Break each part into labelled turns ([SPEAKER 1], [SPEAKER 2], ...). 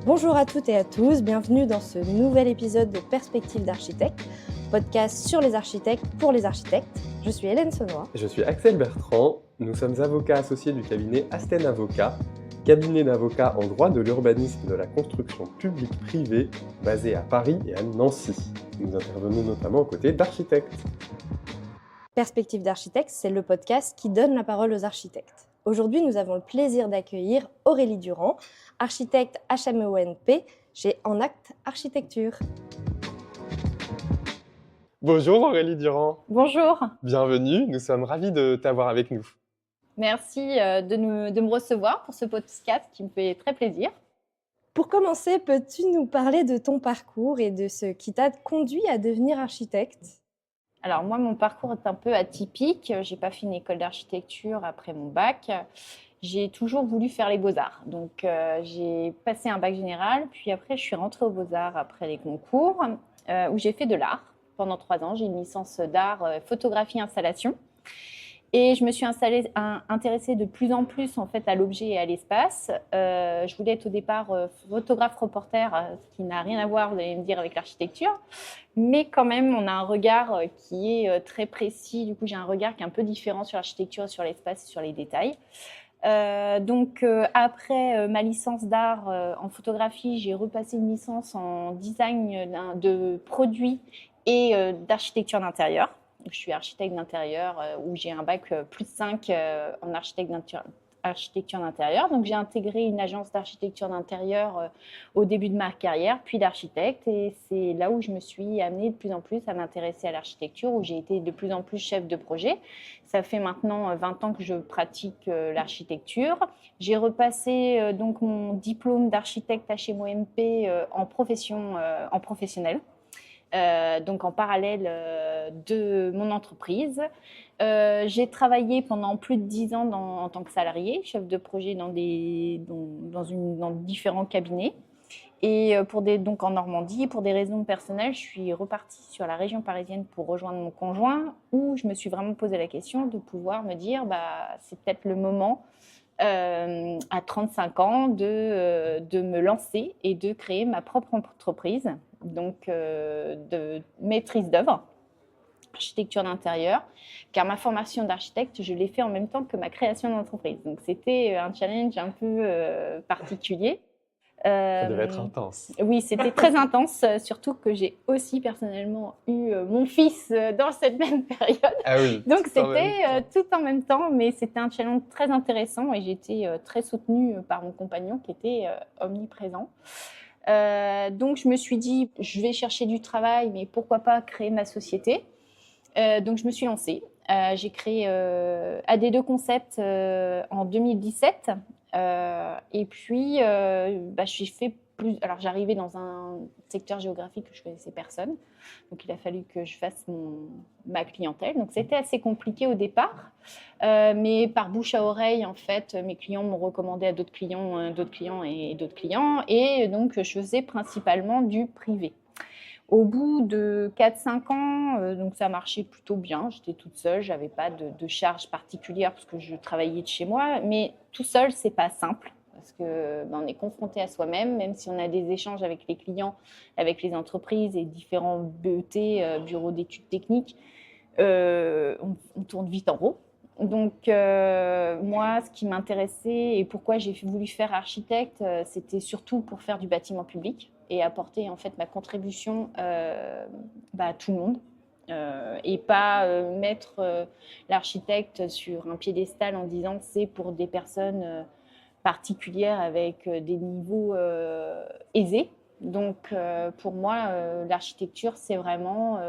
[SPEAKER 1] Bonjour à toutes et à tous, bienvenue dans ce nouvel épisode de Perspectives d'architecte, podcast sur les architectes pour les architectes. Je suis Hélène Saunois.
[SPEAKER 2] Je suis Axel Bertrand, nous sommes avocats associés du cabinet Asten Avocats, cabinet d'avocats en droit de l'urbanisme de la construction publique-privée basé à Paris et à Nancy. Nous intervenons notamment aux côtés d'architectes.
[SPEAKER 1] Perspectives d'architecte, c'est le podcast qui donne la parole aux architectes. Aujourd'hui, nous avons le plaisir d'accueillir Aurélie Durand, architecte HMEONP chez En Acte Architecture.
[SPEAKER 2] Bonjour Aurélie Durand.
[SPEAKER 3] Bonjour.
[SPEAKER 2] Bienvenue, nous sommes ravis de t'avoir avec nous.
[SPEAKER 3] Merci de me recevoir pour ce podcast qui me fait très plaisir.
[SPEAKER 1] Pour commencer, peux-tu nous parler de ton parcours et de ce qui t'a conduit à devenir architecte ?
[SPEAKER 3] Alors moi, mon parcours est un peu atypique. J'ai pas fait une école d'architecture après mon bac. J'ai toujours voulu faire les beaux-arts. Donc j'ai passé un bac général, puis après je suis rentrée aux beaux-arts après les concours où j'ai fait de l'art pendant 3 ans. J'ai une licence d'art, photographie, installation. Et je me suis intéressée de plus en plus en fait à l'objet et à l'espace. Je voulais être au départ photographe-reporter, ce qui n'a rien à voir, vous allez me dire, avec l'architecture. Mais quand même, on a un regard qui est très précis. Du coup, j'ai un regard qui est un peu différent sur l'architecture, sur l'espace et sur les détails. Donc après ma licence d'art en photographie, j'ai repassé une licence en design de produits et d'architecture d'intérieur. Je suis architecte d'intérieur où j'ai un bac plus 5 en architecture d'intérieur. Donc j'ai intégré une agence d'architecture d'intérieur au début de ma carrière, puis d'architecte. Et c'est là où je me suis amenée de plus en plus à m'intéresser à l'architecture, où j'ai été de plus en plus chef de projet. Ça fait maintenant 20 ans que je pratique l'architecture. J'ai repassé donc mon diplôme d'architecte HMOMP en professionnel. Donc en parallèle de mon entreprise. J'ai travaillé pendant plus de 10 ans en tant que salarié, chef de projet dans différents cabinets. Et donc en Normandie, pour des raisons personnelles, je suis repartie sur la région parisienne pour rejoindre mon conjoint, où je me suis vraiment posé la question de pouvoir me dire c'est peut-être le moment à 35 ans de me lancer et de créer ma propre entreprise, donc de maîtrise d'œuvre, architecture d'intérieur, car ma formation d'architecte, je l'ai fait en même temps que ma création d'entreprise. Donc c'était un challenge un peu particulier.
[SPEAKER 2] Ça devait être intense.
[SPEAKER 3] Oui, c'était très intense, surtout que j'ai aussi personnellement eu mon fils dans cette même période.
[SPEAKER 2] Ah oui.
[SPEAKER 3] Donc c'était tout en même temps, mais c'était un challenge très intéressant et j'ai été très soutenue par mon compagnon qui était omniprésent. Donc je me suis dit, je vais chercher du travail, mais pourquoi pas créer ma société. Donc je me suis lancée. J'ai créé AD2 Concept en 2017. Et puis, j'ai fait plus. Alors, j'arrivais dans un secteur géographique que je connaissais personne, donc il a fallu que je fasse ma clientèle. Donc, c'était assez compliqué au départ, mais par bouche à oreille, en fait, mes clients m'ont recommandé à d'autres clients et d'autres clients, et donc je faisais principalement du privé. Au bout de 4-5 ans, donc ça marchait plutôt bien. J'étais toute seule, je n'avais pas de charge particulière parce que je travaillais de chez moi. Mais tout seul, ce n'est pas simple parce qu'on est confronté à soi-même, même si on a des échanges avec les clients, avec les entreprises et différents BET, bureaux d'études techniques, on tourne vite en rond. Donc moi, ce qui m'intéressait et pourquoi j'ai voulu faire architecte, c'était surtout pour faire du bâtiment public et apporter en fait ma contribution à tout le monde et pas mettre l'architecte sur un piédestal en disant que c'est pour des personnes particulières avec des niveaux aisés. Donc pour moi, l'architecture, c'est vraiment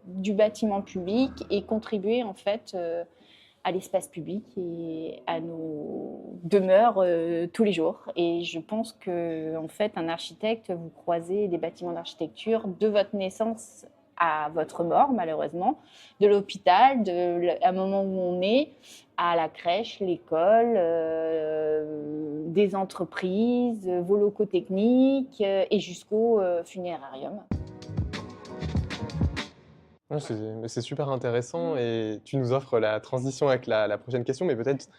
[SPEAKER 3] du bâtiment public et contribuer en fait à l'espace public et à nos demeures tous les jours. Et je pense que, en fait, un architecte, vous croisez des bâtiments d'architecture de votre naissance à votre mort, malheureusement, de l'hôpital, à un moment où on est, à la crèche, l'école, des entreprises, vos locaux techniques et jusqu'au funérarium.
[SPEAKER 2] C'est super intéressant et tu nous offres la transition avec la prochaine question, mais peut-être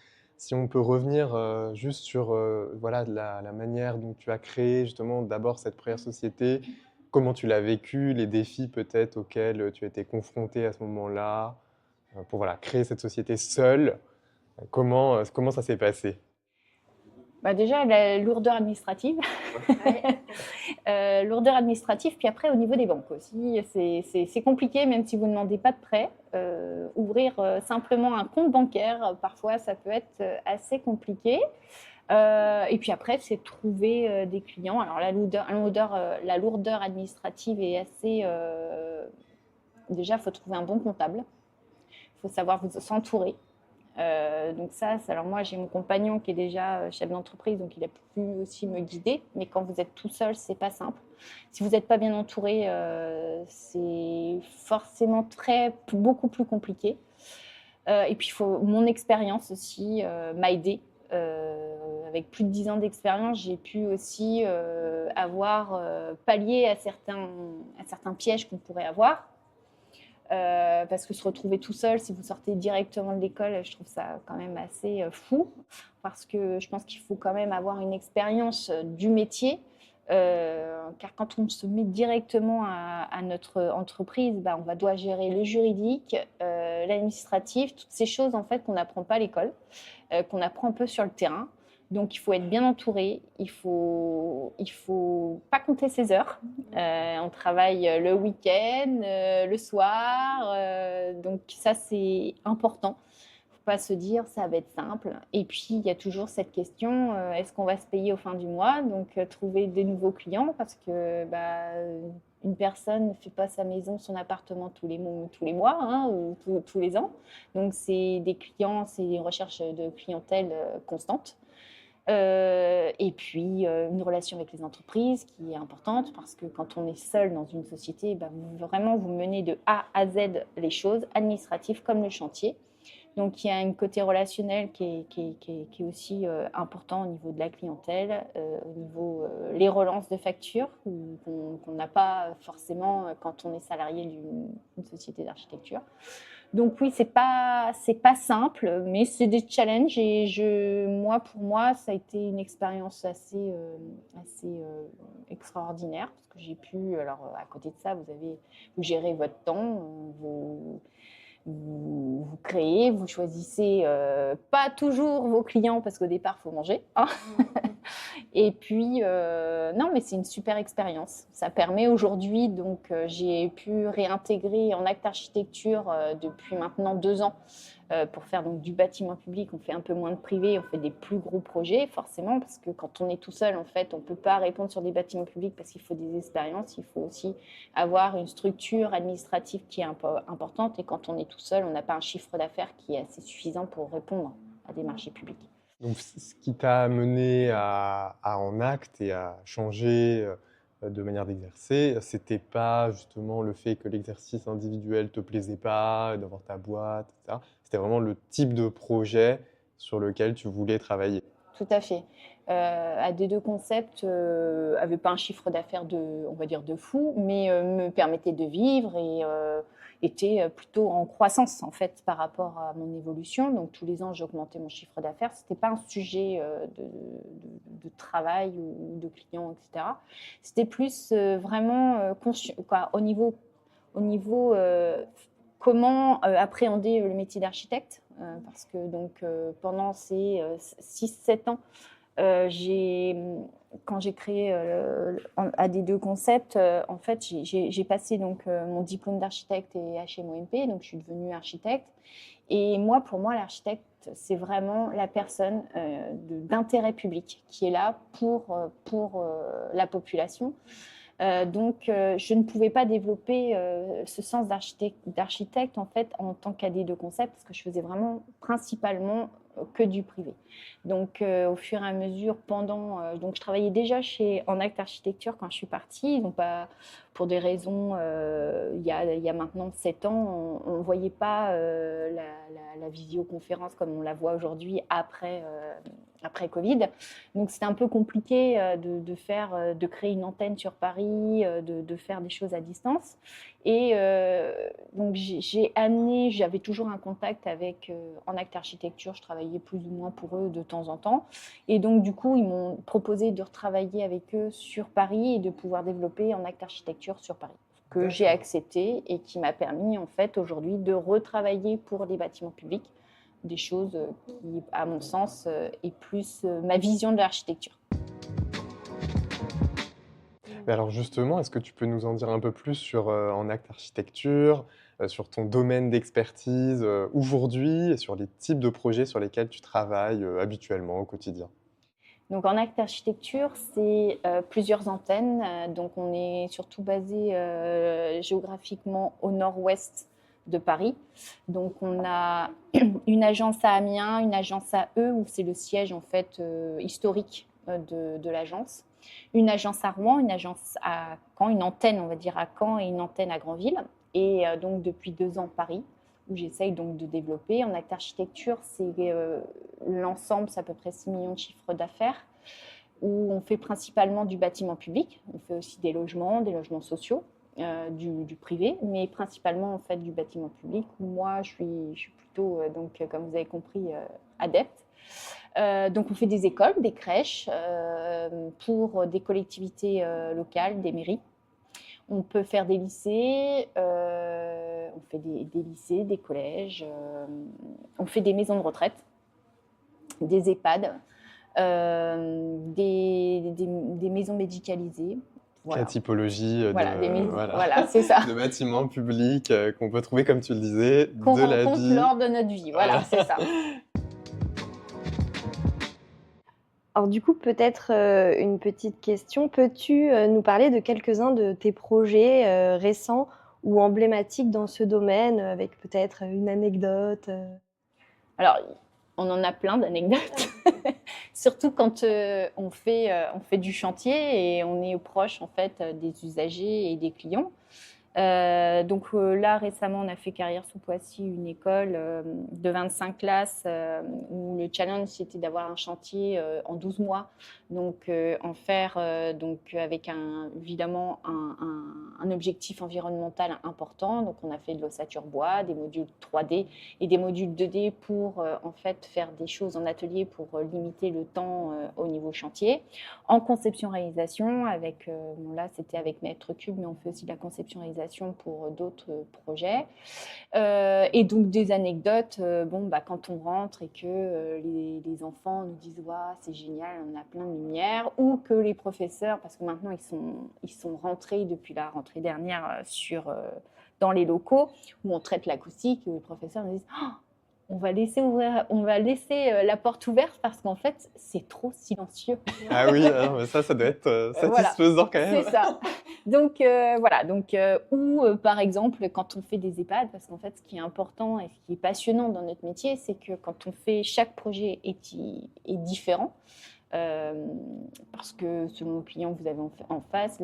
[SPEAKER 2] Si on peut revenir juste sur voilà, la manière dont tu as créé justement d'abord cette première société, comment tu l'as vécu, les défis peut-être auxquels tu as été confronté à ce moment-là, pour voilà, créer cette société seule, comment ça s'est passé?
[SPEAKER 3] Bah déjà, la lourdeur administrative. Lourdeur administrative, puis après, au niveau des banques aussi, c'est compliqué, même si vous ne demandez pas de prêt. Ouvrir simplement un compte bancaire, parfois, ça peut être assez compliqué. Et puis après, c'est trouver des clients. Alors, la lourdeur administrative est assez... déjà, il faut trouver un bon comptable. Il faut savoir s'entourer. Donc ça, alors moi j'ai mon compagnon qui est déjà chef d'entreprise, donc il a pu aussi me guider. Mais quand vous êtes tout seul, c'est pas simple. Si vous n'êtes pas bien entouré, c'est forcément beaucoup plus compliqué. Et puis mon expérience aussi m'a aidée. Avec plus de 10 ans d'expérience, j'ai pu aussi avoir pallié à certains pièges qu'on pourrait avoir. Parce que se retrouver tout seul, si vous sortez directement de l'école, je trouve ça quand même assez fou, parce que je pense qu'il faut quand même avoir une expérience du métier, car quand on se met directement à notre entreprise, bah, on va devoir gérer le juridique, l'administratif, toutes ces choses en fait qu'on n'apprend pas à l'école, qu'on apprend un peu sur le terrain. Donc, il faut être bien entouré, il faut pas compter ses heures. On travaille le week-end, le soir, donc ça, c'est important. Il ne faut pas se dire ça va être simple. Et puis, il y a toujours cette question, est-ce qu'on va se payer au fin du mois? Donc, trouver des nouveaux clients, parce que une personne ne fait pas sa maison, son appartement tous les mois hein, ou tous les ans. Donc, c'est des clients, c'est une recherche de clientèle constante. Et puis, une relation avec les entreprises qui est importante, parce que quand on est seul dans une société, vraiment vous menez de A à Z les choses, administratives comme le chantier. Donc, il y a un côté relationnel qui est aussi important au niveau de la clientèle, au niveau les relances de factures qu'on n'a pas forcément quand on est salarié d'une société d'architecture. Donc oui, c'est pas simple, mais c'est des challenges et pour moi, ça a été une expérience assez extraordinaire, parce que j'ai pu, alors à côté de ça, vous gérez votre temps, vous créez, vous choisissez pas toujours vos clients, parce qu'au départ, il faut manger, hein. Et puis, non, mais c'est une super expérience. Ça permet aujourd'hui, donc j'ai pu réintégrer en acte architecture depuis maintenant 2 ans pour faire donc du bâtiment public. On fait un peu moins de privé, on fait des plus gros projets, forcément, parce que quand on est tout seul, en fait, on ne peut pas répondre sur des bâtiments publics parce qu'il faut des expériences, il faut aussi avoir une structure administrative qui est importante. Et quand on est tout seul, on n'a pas un chiffre d'affaires qui est assez suffisant pour répondre à des marchés publics.
[SPEAKER 2] Donc, ce qui t'a amené à en acte et à changer de manière d'exercer, c'était pas justement le fait que l'exercice individuel te plaisait pas, d'avoir ta boîte, etc. C'était vraiment le type de projet sur lequel tu voulais travailler.
[SPEAKER 3] Tout à fait. AD2 Concept n'avait pas un chiffre d'affaires on va dire de fou, mais me permettait de vivre et était plutôt en croissance en fait par rapport à mon évolution. Donc tous les ans, j'augmentais mon chiffre d'affaires. C'était pas un sujet de travail ou de clients, etc. C'était plus vraiment au niveau comment appréhender le métier d'architecte, parce que donc pendant ces 6-7 ans, quand j'ai créé AD2 Concept, en fait, j'ai passé donc mon diplôme d'architecte et HMOMP, donc je suis devenue architecte. Et pour moi, l'architecte, c'est vraiment la personne d'intérêt public qui est là pour la population. Donc, je ne pouvais pas développer ce sens d'architecte en fait en tant qu'AD2 Concept, parce que je faisais vraiment principalement que du privé. Donc, au fur et à mesure, donc je travaillais déjà en acte architecture quand je suis partie. Donc, pour des raisons, il y a maintenant 7 ans, on ne voyait pas la visioconférence comme on la voit aujourd'hui après Covid. Donc c'était un peu compliqué de créer une antenne sur Paris, de faire des choses à distance. Et donc j'avais toujours un contact avec En Acte Architecture, je travaillais plus ou moins pour eux de temps en temps. Et donc du coup, ils m'ont proposé de retravailler avec eux sur Paris et de pouvoir développer En Acte Architecture sur Paris, que j'ai accepté et qui m'a permis en fait aujourd'hui de retravailler pour les bâtiments publics, des choses qui, à mon sens, est plus ma vision de l'architecture.
[SPEAKER 2] Mais alors justement, est-ce que tu peux nous en dire un peu plus sur En Acte Architecture, sur ton domaine d'expertise aujourd'hui et sur les types de projets sur lesquels tu travailles habituellement au quotidien?
[SPEAKER 3] Donc En Acte Architecture, c'est plusieurs antennes. Donc on est surtout basé géographiquement au nord-ouest de Paris. Donc on a une agence à Amiens, une agence à Eu, où c'est le siège en fait historique de l'agence. Une agence à Rouen, une agence à Caen, une antenne on va dire à Caen et une antenne à Granville. Et donc depuis 2 ans Paris, où j'essaye donc de développer. En Acte Architecture, c'est l'ensemble, c'est à peu près 6 millions de chiffres d'affaires, où on fait principalement du bâtiment public. On fait aussi des logements sociaux, du privé, mais principalement en fait du bâtiment public, où moi je suis plutôt, donc, comme vous avez compris, adepte. Donc on fait des écoles, des crèches pour des collectivités locales, des mairies. On peut faire des lycées, on fait des lycées, des collèges, on fait des maisons de retraite, des EHPAD, des maisons médicalisées.
[SPEAKER 2] Voilà. La typologie
[SPEAKER 3] voilà, c'est ça.
[SPEAKER 2] de bâtiments publics qu'on peut trouver, comme tu le disais,
[SPEAKER 3] qu'on
[SPEAKER 2] de la vie.
[SPEAKER 3] Qu'on rencontre lors de notre vie, voilà, c'est ça.
[SPEAKER 1] Alors du coup, peut-être une petite question. Peux-tu nous parler de quelques-uns de tes projets récents ou emblématiques dans ce domaine, avec peut-être une anecdote
[SPEAKER 3] Alors, on en a plein d'anecdotes, surtout quand on fait du chantier et on est proche en fait des usagers et des clients. Donc là, récemment, on a fait Carrière sous Poissy, une école de 25 classes où le challenge, c'était d'avoir un chantier en 12 mois. Donc en faire donc, avec évidemment un objectif environnemental important. Donc on a fait de l'ossature bois, des modules 3D et des modules 2D pour en fait faire des choses en atelier pour limiter le temps au niveau chantier. En conception-réalisation, là c'était avec Maître Cube, mais on fait aussi de la conception-réalisation pour d'autres projets. Et donc des anecdotes, quand on rentre et que les enfants nous disent « c'est génial, on a plein de lumière », ou que les professeurs, parce que maintenant ils sont rentrés depuis la rentrée dernière dans les locaux où on traite l'acoustique, et les professeurs nous disent on va laisser la porte ouverte parce qu'en fait, c'est trop silencieux.
[SPEAKER 2] Ah oui, mais ça doit être satisfaisant quand même.
[SPEAKER 3] C'est ça. Donc, voilà. Ou par exemple, quand on fait des EHPAD, parce qu'en fait, ce qui est important et ce qui est passionnant dans notre métier, c'est que quand on fait, chaque projet est différent. Parce que selon le client que vous avez en face,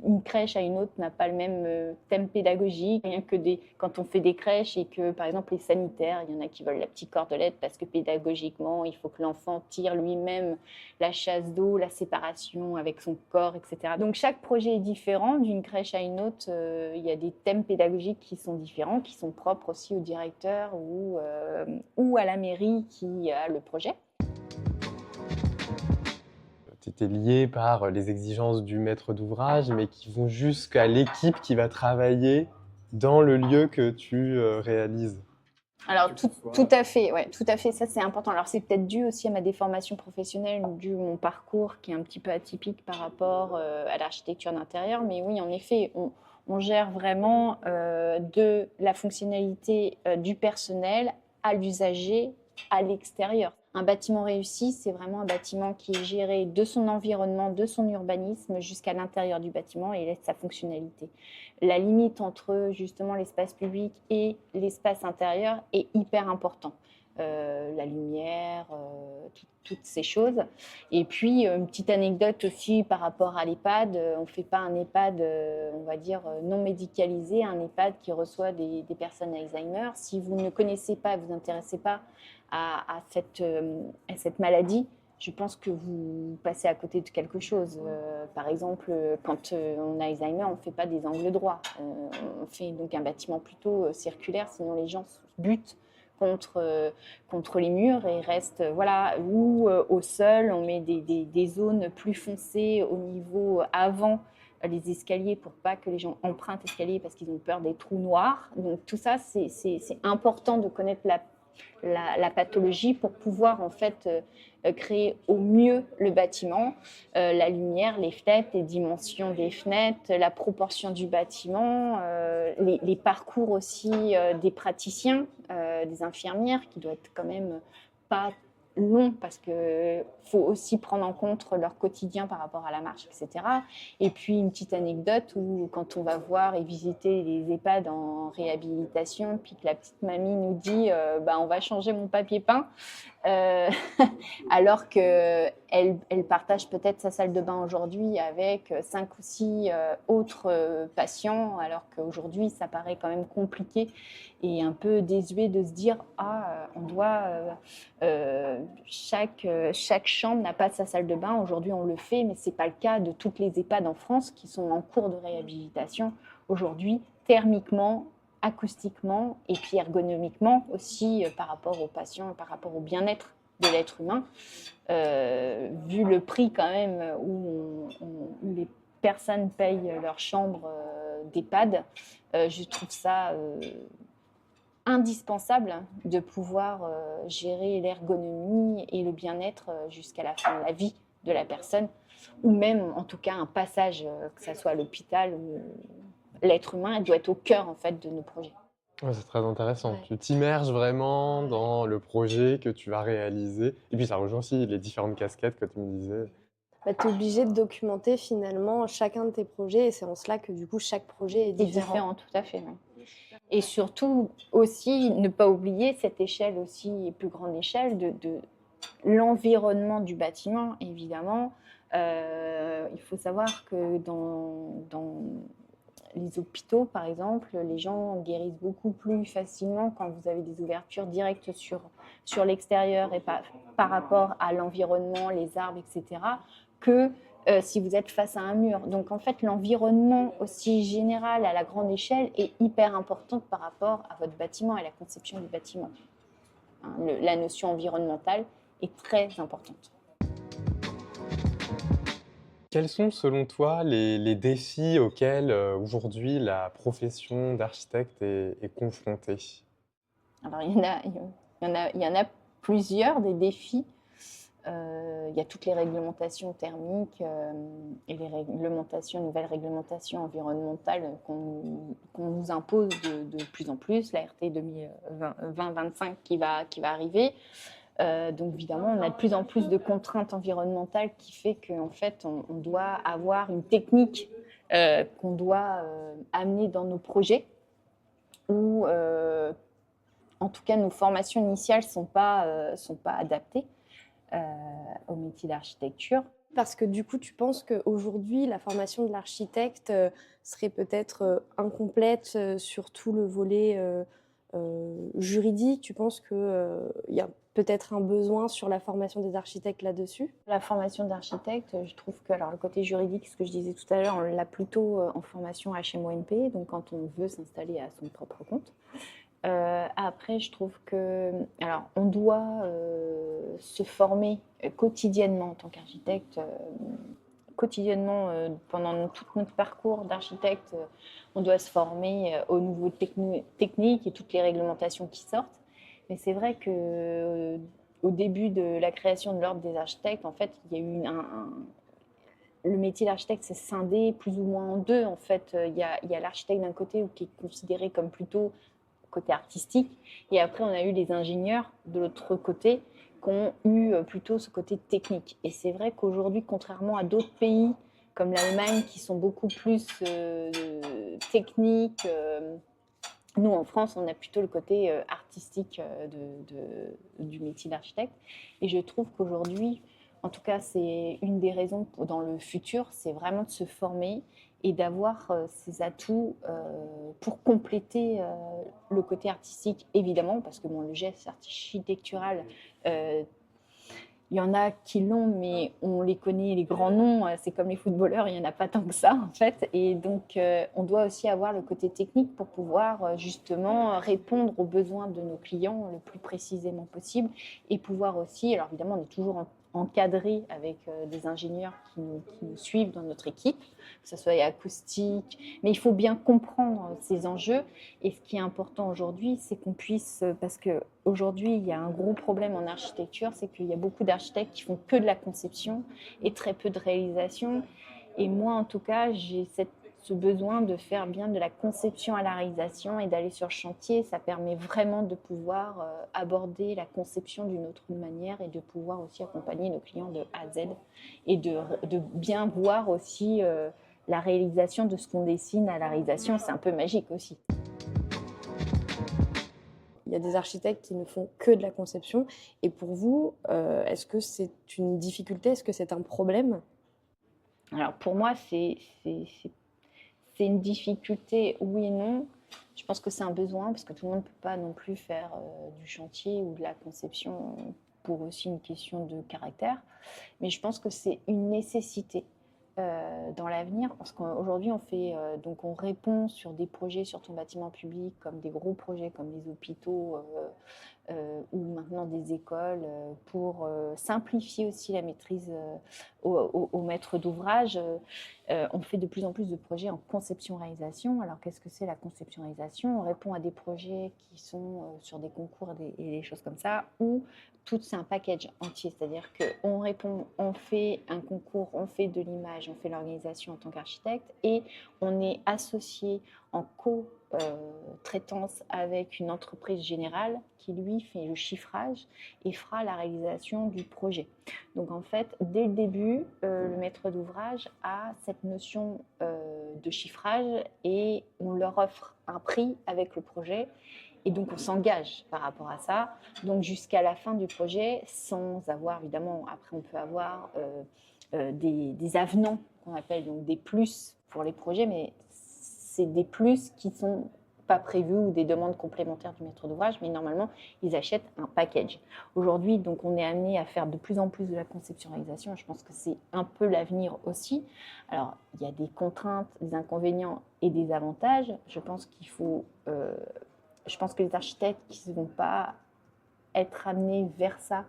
[SPEAKER 3] une crèche à une autre n'a pas le même thème pédagogique. Rien que quand on fait des crèches et que, par exemple, les sanitaires, il y en a qui veulent la petite cordelette parce que pédagogiquement, il faut que l'enfant tire lui-même la chasse d'eau, la séparation avec son corps, etc. Donc, chaque projet est différent. D'une crèche à une autre, il y a des thèmes pédagogiques qui sont différents, qui sont propres aussi au directeur ou à la mairie qui a le projet.
[SPEAKER 2] Tu étais lié par les exigences du maître d'ouvrage, mais qui vont jusqu'à l'équipe qui va travailler dans le lieu que tu réalises.
[SPEAKER 3] Alors tout à fait, ouais, tout à fait, ça c'est important. Alors c'est peut-être dû aussi à ma déformation professionnelle, dû à mon parcours qui est un petit peu atypique par rapport à l'architecture d'intérieur, mais oui, en effet, on gère vraiment de la fonctionnalité du personnel à l'usager, à l'extérieur. Un bâtiment réussi, c'est vraiment un bâtiment qui est géré de son environnement, de son urbanisme jusqu'à l'intérieur du bâtiment et sa fonctionnalité. La limite entre justement l'espace public et l'espace intérieur est hyper important. La lumière, toutes ces choses. Et puis, une petite anecdote aussi par rapport à l'EHPAD. On ne fait pas un EHPAD, on va dire, non médicalisé, un EHPAD qui reçoit des personnes Alzheimer. Si vous ne connaissez pas, vous intéressez pas à cette maladie, je pense que vous passez à côté de quelque chose. Par exemple, quand on a Alzheimer, on ne fait pas des angles droits. On fait donc un bâtiment plutôt circulaire, sinon les gens butent contre les murs et restent, voilà, ou au sol, on met des zones plus foncées au niveau avant les escaliers pour pas que les gens empruntent l'escalier parce qu'ils ont peur des trous noirs. Donc tout ça, c'est important de connaître la pathologie pour pouvoir en fait créer au mieux le bâtiment, la lumière, les fenêtres, les dimensions des fenêtres, la proportion du bâtiment, les parcours aussi des praticiens, des infirmières qui doivent être quand même pas long parce qu'il faut aussi prendre en compte leur quotidien par rapport à la marche, etc. Et puis une petite anecdote où quand on va voir et visiter les EHPAD en réhabilitation, puis que la petite mamie nous dit on va changer mon papier peint, alors qu'elle partage peut-être sa salle de bain aujourd'hui avec 5 ou 6 autres patients, alors qu'aujourd'hui ça paraît quand même compliqué et un peu désuet de se dire on doit chaque chambre n'a pas sa salle de bain. Aujourd'hui on le fait, mais c'est pas le cas de toutes les EHPAD en France qui sont en cours de réhabilitation aujourd'hui, thermiquement, acoustiquement et puis ergonomiquement aussi par rapport aux patients, par rapport au bien-être de l'être humain. Vu le prix quand même où les personnes payent leur chambre d'EHPAD, je trouve ça indispensable de pouvoir gérer l'ergonomie et le bien-être jusqu'à la fin de la vie de la personne, ou même en tout cas un passage, que ce soit à l'hôpital ou l'être humain doit être au cœur en fait de nos projets.
[SPEAKER 2] Ouais, c'est très intéressant.
[SPEAKER 1] Ouais.
[SPEAKER 2] Tu t'immerges vraiment dans le projet que tu vas réaliser. Et puis ça rejoint aussi les différentes casquettes que tu me disais.
[SPEAKER 1] Tu es obligé de documenter finalement chacun de tes projets et c'est en cela que du coup chaque projet est
[SPEAKER 3] C'est
[SPEAKER 1] différent.
[SPEAKER 3] différent, tout à fait. Ouais. Et surtout aussi ne pas oublier cette échelle aussi, plus grande échelle de l'environnement du bâtiment, évidemment. Il faut savoir que dans les hôpitaux, par exemple, les gens guérissent beaucoup plus facilement quand vous avez des ouvertures directes sur l'extérieur et par rapport à l'environnement, les arbres, etc., que si vous êtes face à un mur. Donc en fait, l'environnement aussi général à la grande échelle est hyper important par rapport à votre bâtiment et la conception du bâtiment. La notion environnementale est très importante.
[SPEAKER 2] Quels sont selon toi les défis auxquels aujourd'hui la profession d'architecte est confrontée?
[SPEAKER 3] Alors il y en a plusieurs des défis. Il y a toutes les réglementations thermiques et les nouvelles réglementations environnementales qu'on nous impose de plus en plus, la RT 2025 qui va arriver. Donc évidemment, on a de plus en plus de contraintes environnementales qui fait qu'en fait, on doit avoir une technique qu'on doit amener dans nos projets ou en tout cas, nos formations initiales sont pas adaptées au métier d'architecture.
[SPEAKER 1] Parce que du coup, tu penses qu'aujourd'hui, la formation de l'architecte serait peut-être incomplète sur tout le volet juridique. Tu penses qu'il y a peut-être un besoin sur la formation des architectes là-dessus?
[SPEAKER 3] La formation d'architecte, je trouve que alors, le côté juridique, ce que je disais tout à l'heure, on l'a plutôt en formation HMONP, donc quand on veut s'installer à son propre compte. Après, je trouve que, alors, on doit se former quotidiennement en tant qu'architecte, quotidiennement pendant tout notre parcours d'architecte, on doit se former aux nouveaux techniques et toutes les réglementations qui sortent. Mais c'est vrai que au début de la création de l'ordre des architectes, en fait, il y a eu le métier d'architecte s'est scindé plus ou moins en deux. En fait, il y a l'architecte d'un côté qui est considéré comme plutôt côté artistique, et après on a eu les ingénieurs de l'autre côté qui ont eu plutôt ce côté technique. Et c'est vrai qu'aujourd'hui, contrairement à d'autres pays comme l'Allemagne qui sont beaucoup plus techniques Nous, en France, on a plutôt le côté artistique du métier d'architecte. Et je trouve qu'aujourd'hui, en tout cas, c'est une des raisons dans le futur, c'est vraiment de se former et d'avoir ces atouts pour compléter le côté artistique, évidemment, parce que le geste architectural, il y en a qui l'ont, mais on les connaît, les grands noms, c'est comme les footballeurs, il n'y en a pas tant que ça, en fait. Et donc, on doit aussi avoir le côté technique pour pouvoir justement répondre aux besoins de nos clients le plus précisément possible et pouvoir aussi, alors évidemment, on est toujours encadré avec des ingénieurs qui nous suivent dans notre équipe, que ce soit acoustique, mais il faut bien comprendre ces enjeux. Et ce qui est important aujourd'hui, c'est qu'on puisse, parce qu'aujourd'hui, il y a un gros problème en architecture, c'est qu'il y a beaucoup d'architectes qui font que de la conception et très peu de réalisation. Et moi, en tout cas, j'ai ce besoin de faire bien de la conception à la réalisation et d'aller sur le chantier. Ça permet vraiment de pouvoir aborder la conception d'une autre manière et de pouvoir aussi accompagner nos clients de A à Z et de bien voir aussi la réalisation de ce qu'on dessine à la réalisation. C'est un peu magique aussi.
[SPEAKER 1] Il y a des architectes qui ne font que de la conception. Et pour vous, est-ce que c'est une difficulté? Est-ce que c'est un problème?
[SPEAKER 3] Alors pour moi, c'est une difficulté, oui et non. Je pense que c'est un besoin parce que tout le monde ne peut pas non plus faire du chantier ou de la conception pour aussi une question de caractère. Mais je pense que c'est une nécessité dans l'avenir parce qu'aujourd'hui on répond sur des projets sur ton bâtiment public comme des gros projets comme les hôpitaux ou maintenant des écoles pour simplifier aussi la maîtrise aux maîtres d'ouvrage. On fait de plus en plus de projets en conception-réalisation. Alors qu'est-ce que c'est la conception-réalisation? On répond à des projets qui sont sur des concours et des choses comme ça où tout c'est un package entier, c'est-à-dire qu'on répond, on fait un concours, on fait de l'image, on fait l'organisation en tant qu'architecte et on est associé en co-traitance avec une entreprise générale qui lui fait le chiffrage et fera la réalisation du projet. Donc en fait, dès le début, le maître d'ouvrage a cette notion de chiffrage et on leur offre un prix avec le projet. Et donc, on s'engage par rapport à ça. Donc, jusqu'à la fin du projet, sans avoir, évidemment, après, on peut avoir des avenants qu'on appelle donc des plus pour les projets, mais c'est des plus qui ne sont pas prévus ou des demandes complémentaires du maître d'ouvrage, mais normalement, ils achètent un package. Aujourd'hui, donc, on est amené à faire de plus en plus de la conception-réalisation. Je pense que c'est un peu l'avenir aussi. Alors, il y a des contraintes, des inconvénients et des avantages. Je pense que les architectes qui ne vont pas être amenés vers ça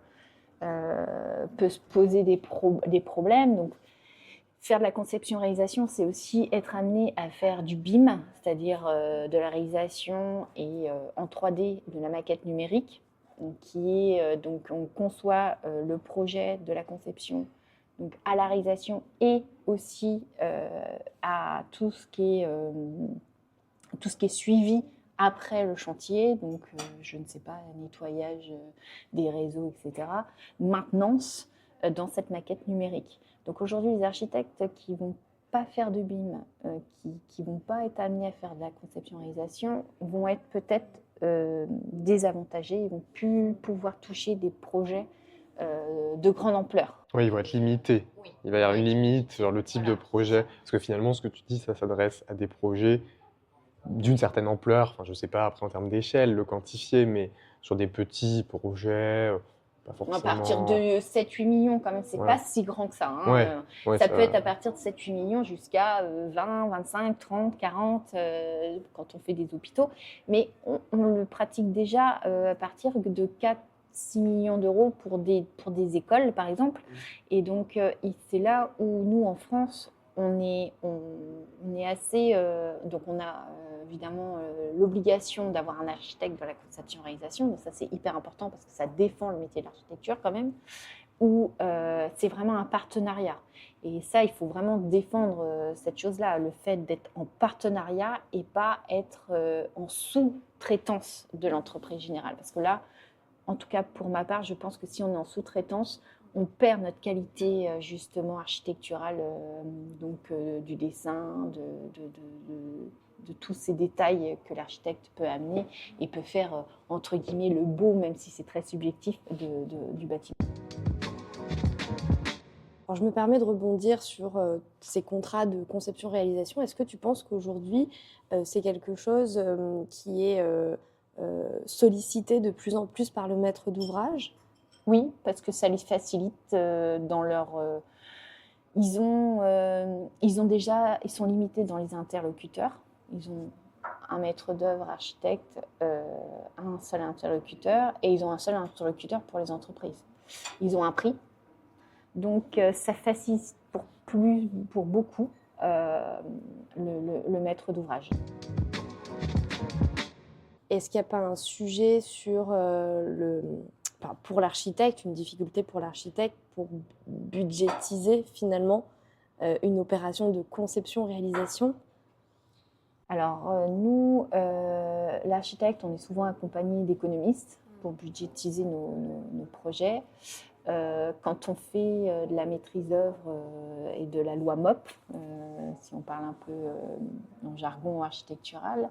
[SPEAKER 3] peuvent se poser des problèmes. Donc, faire de la conception-réalisation, c'est aussi être amené à faire du BIM, c'est-à-dire de la réalisation et en 3D de la maquette numérique, qui est donc on conçoit le projet de la conception donc à la réalisation et aussi à tout ce qui est suivi après le chantier, donc je ne sais pas, nettoyage des réseaux, etc. Maintenance dans cette maquette numérique. Donc aujourd'hui, les architectes qui ne vont pas faire de BIM, qui ne vont pas être amenés à faire de la conception-réalisation, vont être peut-être désavantagés, ils ne vont plus pouvoir toucher des projets de grande ampleur.
[SPEAKER 2] Oui, ils vont être limités.
[SPEAKER 3] Oui.
[SPEAKER 2] Il va y avoir une limite sur le type
[SPEAKER 3] Voilà.
[SPEAKER 2] de projet. Parce que finalement, ce que tu dis, ça s'adresse à des projets d'une certaine ampleur. Enfin, je ne sais pas après en termes d'échelle, le quantifier, mais sur des petits projets, pas forcément...
[SPEAKER 3] À partir de 7-8 millions, quand même, c'est
[SPEAKER 2] Voilà.
[SPEAKER 3] pas si grand que ça.
[SPEAKER 2] Ouais,
[SPEAKER 3] ça peut être à partir de 7-8 millions jusqu'à 20, 25, 30, 40 quand on fait des hôpitaux. Mais on le pratique déjà à partir de 4-6 millions d'euros pour des écoles, par exemple. Et donc, c'est là où nous, en France, on est assez... donc, on a évidemment l'obligation d'avoir un architecte dans la conception-réalisation. Donc, ça, c'est hyper important parce que ça défend le métier de l'architecture quand même. Où c'est vraiment un partenariat. Et ça, il faut vraiment défendre cette chose-là, le fait d'être en partenariat et pas être en sous-traitance de l'entreprise générale. Parce que là, en tout cas pour ma part, je pense que si on est en sous-traitance, on perd notre qualité justement architecturale, du dessin, tous ces détails que l'architecte peut amener et peut faire, entre guillemets, le beau, même si c'est très subjectif, du bâtiment.
[SPEAKER 1] Alors, je me permets de rebondir sur ces contrats de conception-réalisation. Est-ce que tu penses qu'aujourd'hui, c'est quelque chose qui est sollicité de plus en plus par le maître d'ouvrage?
[SPEAKER 3] Oui, parce que ça les facilite dans leur... ils sont limités dans les interlocuteurs. Ils ont un maître d'œuvre, architecte, un seul interlocuteur, et ils ont un seul interlocuteur pour les entreprises. Ils ont un prix. Donc, ça facilite pour beaucoup le maître d'ouvrage.
[SPEAKER 1] Est-ce qu'il n'y a pas un sujet sur pour l'architecte, une difficulté pour l'architecte pour budgétiser finalement une opération de conception-réalisation?
[SPEAKER 3] Alors, nous, l'architecte, on est souvent accompagné d'économistes pour budgétiser nos projets. Quand on fait de la maîtrise d'œuvre et de la loi MOP, si on parle un peu en jargon architectural,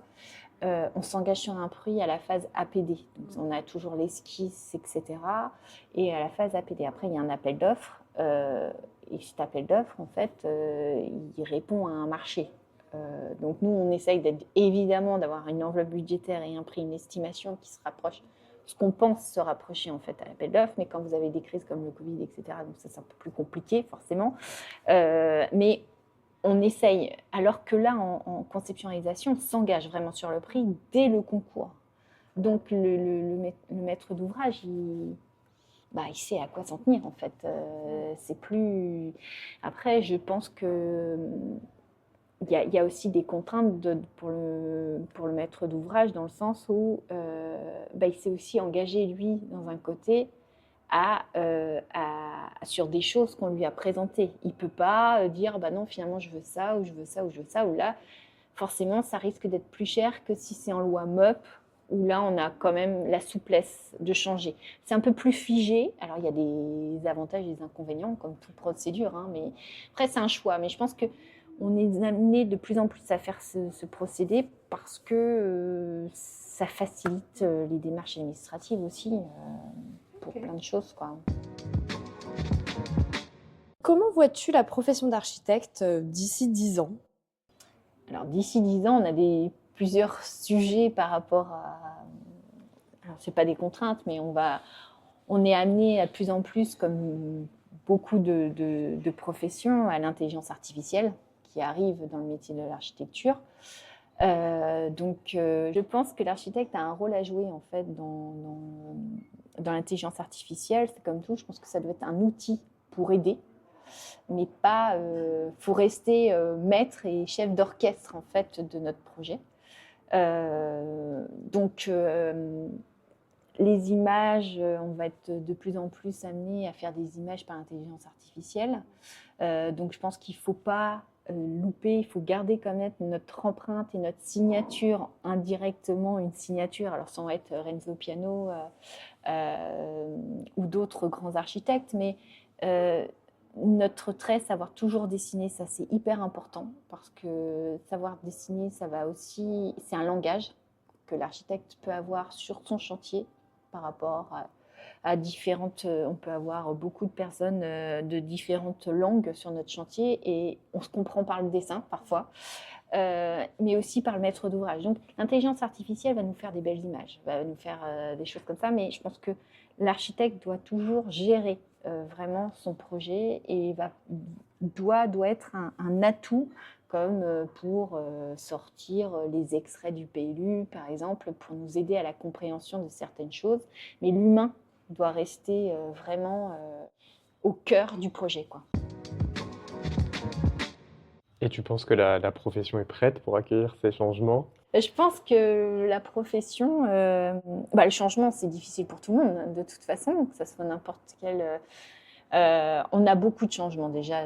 [SPEAKER 3] on s'engage sur un prix à la phase APD. Donc, on a toujours l'esquisse, etc. Et à la phase APD. Après, il y a un appel d'offres. Et cet appel d'offres, en fait, il répond à un marché. Donc, nous, on essaye évidemment d'avoir une enveloppe budgétaire et un prix, une estimation qui se rapproche, ce qu'on pense se rapprocher en fait à l'appel d'offres, mais quand vous avez des crises comme le Covid, etc., donc ça c'est un peu plus compliqué forcément. Mais on essaye, alors que là en conception-réalisation, on s'engage vraiment sur le prix dès le concours. Donc le maître d'ouvrage, il sait à quoi s'en tenir en fait. C'est plus. Après, je pense que il y a aussi des contraintes pour le maître d'ouvrage dans le sens où il s'est aussi engagé, lui, dans un côté, sur des choses qu'on lui a présentées. Il ne peut pas dire non, finalement, je veux ça, ou je veux ça, ou je veux ça, ou là, forcément, ça risque d'être plus cher que si c'est en loi MOP, où là, on a quand même la souplesse de changer. C'est un peu plus figé. Alors, il y a des avantages et des inconvénients, comme toute procédure, mais après, c'est un choix. Mais je pense que on est amené de plus en plus à faire ce procédé parce que ça facilite les démarches administratives aussi pour plein de choses, quoi.
[SPEAKER 1] Comment vois-tu la profession d'architecte d'ici 10 ans?
[SPEAKER 3] Alors, d'ici 10 ans, on a plusieurs sujets par rapport à... Alors, ce n'est pas des contraintes, mais on est amené à plus en plus, comme beaucoup de professions, à l'intelligence artificielle qui arrive dans le métier de l'architecture. Je pense que l'architecte a un rôle à jouer en fait dans l'intelligence artificielle. C'est comme tout, je pense que ça doit être un outil pour aider, mais pas. Faut rester maître et chef d'orchestre en fait de notre projet. Les images, on va être de plus en plus amené à faire des images par intelligence artificielle. Donc je pense qu'il ne faut pas louper, il faut garder quand même notre empreinte et notre signature, indirectement une signature, alors sans être Renzo Piano ou d'autres grands architectes, mais notre trait, savoir toujours dessiner, ça c'est hyper important, parce que savoir dessiner, c'est un langage que l'architecte peut avoir sur son chantier par rapport à différentes... On peut avoir beaucoup de personnes de différentes langues sur notre chantier et on se comprend par le dessin parfois, mais aussi par le maître d'ouvrage. Donc l'intelligence artificielle va nous faire des belles images, va nous faire des choses comme ça, mais je pense que l'architecte doit toujours gérer vraiment son projet et doit être un atout, comme pour sortir les extraits du PLU, par exemple, pour nous aider à la compréhension de certaines choses. Mais l'humain doit rester vraiment au cœur du projet, quoi.
[SPEAKER 2] Et tu penses que la profession est prête pour accueillir ces changements?
[SPEAKER 3] Je pense que la profession, le changement, c'est difficile pour tout le monde, de toute façon, que ça soit n'importe quel... on a beaucoup de changements déjà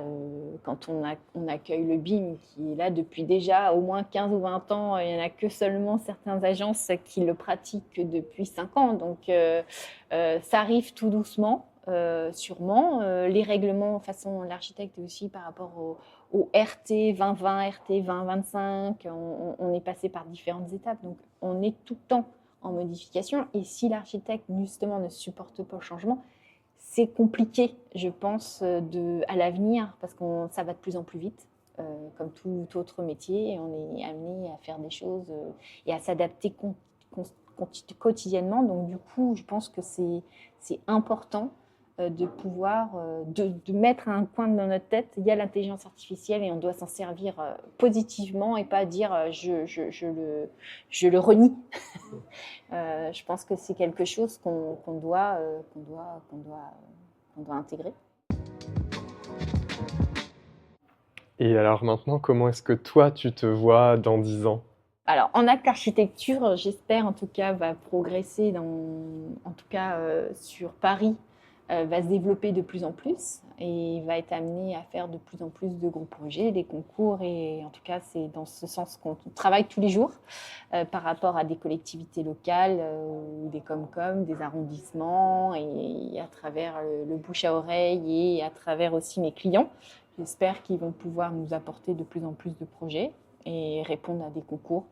[SPEAKER 3] quand on accueille le BIM qui est là depuis déjà au moins 15 ou 20 ans. Il n'y en a que seulement certaines agences qui le pratiquent depuis 5 ans. Donc, ça arrive tout doucement, sûrement. Les règlements façon l'architecte aussi par rapport au RT 2020, RT 2025. On est passé par différentes étapes. Donc, on est tout le temps en modification. Et si l'architecte, justement, ne supporte pas le changement, c'est compliqué, je pense, à l'avenir, parce que ça va de plus en plus vite. Comme tout autre métier, on est amené à faire des choses et à s'adapter quotidiennement. Donc, du coup, je pense que c'est important de pouvoir de mettre un coin dans notre tête, il y a l'intelligence artificielle et on doit s'en servir positivement et pas dire je le renie. Je pense que c'est quelque chose qu'on doit intégrer.
[SPEAKER 2] Et alors maintenant, comment est-ce que toi, tu te vois dans 10 ans ?
[SPEAKER 3] Alors, en acte architecture, j'espère en tout cas va progresser sur Paris, va se développer de plus en plus et va être amené à faire de plus en plus de gros projets, des concours et en tout cas c'est dans ce sens qu'on travaille tous les jours par rapport à des collectivités locales, des Comcom, des arrondissements et à travers le bouche à oreille et à travers aussi mes clients. J'espère qu'ils vont pouvoir nous apporter de plus en plus de projets et répondre à des concours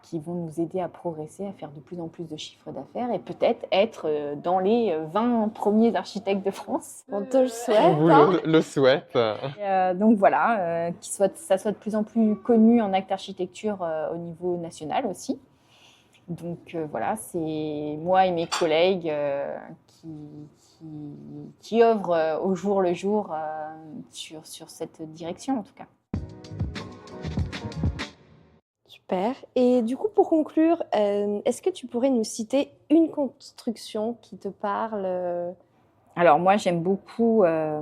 [SPEAKER 3] qui vont nous aider à progresser, à faire de plus en plus de chiffres d'affaires et peut-être être dans les 20 premiers architectes de France.
[SPEAKER 1] On te le souhaite.
[SPEAKER 2] On vous le souhaite.
[SPEAKER 3] Donc voilà, ça soit de plus en plus connu en acte architecture au niveau national aussi. Donc voilà, c'est moi et mes collègues qui œuvrent au jour le jour sur cette direction en tout cas.
[SPEAKER 1] Super. Et du coup, pour conclure, est-ce que tu pourrais nous citer une construction qui te parle
[SPEAKER 3] Alors moi, j'aime beaucoup à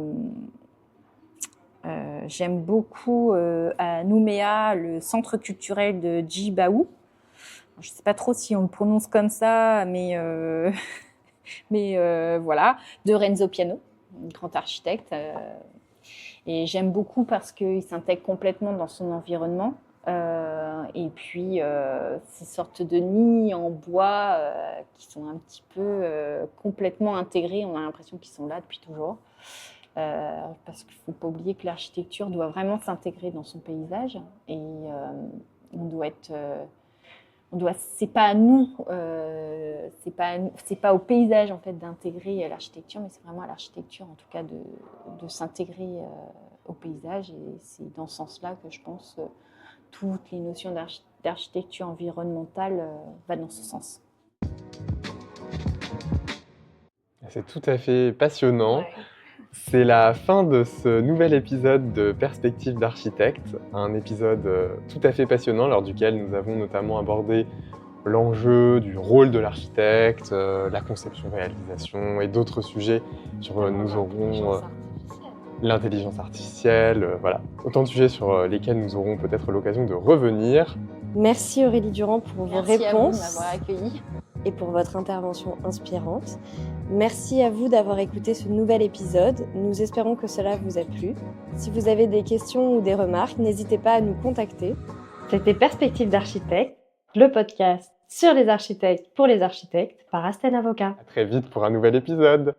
[SPEAKER 3] Nouméa le centre culturel de Djibaou. Je ne sais pas trop si on le prononce comme ça, mais voilà, de Renzo Piano, un grand architecte. Et j'aime beaucoup parce qu'il s'intègre complètement dans son environnement. Et puis ces sortes de nids en bois qui sont un petit peu complètement intégrés, on a l'impression qu'ils sont là depuis toujours parce qu'il ne faut pas oublier que l'architecture doit vraiment s'intégrer dans son paysage et c'est pas à nous, c'est pas au paysage en fait d'intégrer l'architecture, mais c'est vraiment à l'architecture en tout cas de s'intégrer au paysage et c'est dans ce sens-là que je pense toutes les notions d'architecture environnementale vont dans ce sens.
[SPEAKER 2] C'est tout à fait passionnant.
[SPEAKER 1] Ouais.
[SPEAKER 2] C'est la fin de ce nouvel épisode de Perspectives d'architecte, un épisode tout à fait passionnant lors duquel nous avons notamment abordé l'enjeu du rôle de l'architecte, la conception-réalisation et d'autres sujets sur nous aurons l'intelligence artificielle, voilà, autant de sujets sur lesquels nous aurons peut-être l'occasion de revenir.
[SPEAKER 1] Merci Aurélie Durand pour vos réponses.
[SPEAKER 3] Merci à vous de m'avoir accueillie.
[SPEAKER 1] Et pour votre intervention inspirante. Merci à vous d'avoir écouté ce nouvel épisode. Nous espérons que cela vous a plu. Si vous avez des questions ou des remarques, n'hésitez pas à nous contacter. C'était Perspectives d'architecte, le podcast sur les architectes pour les architectes par Asten Avocat.
[SPEAKER 2] À très vite pour un nouvel épisode.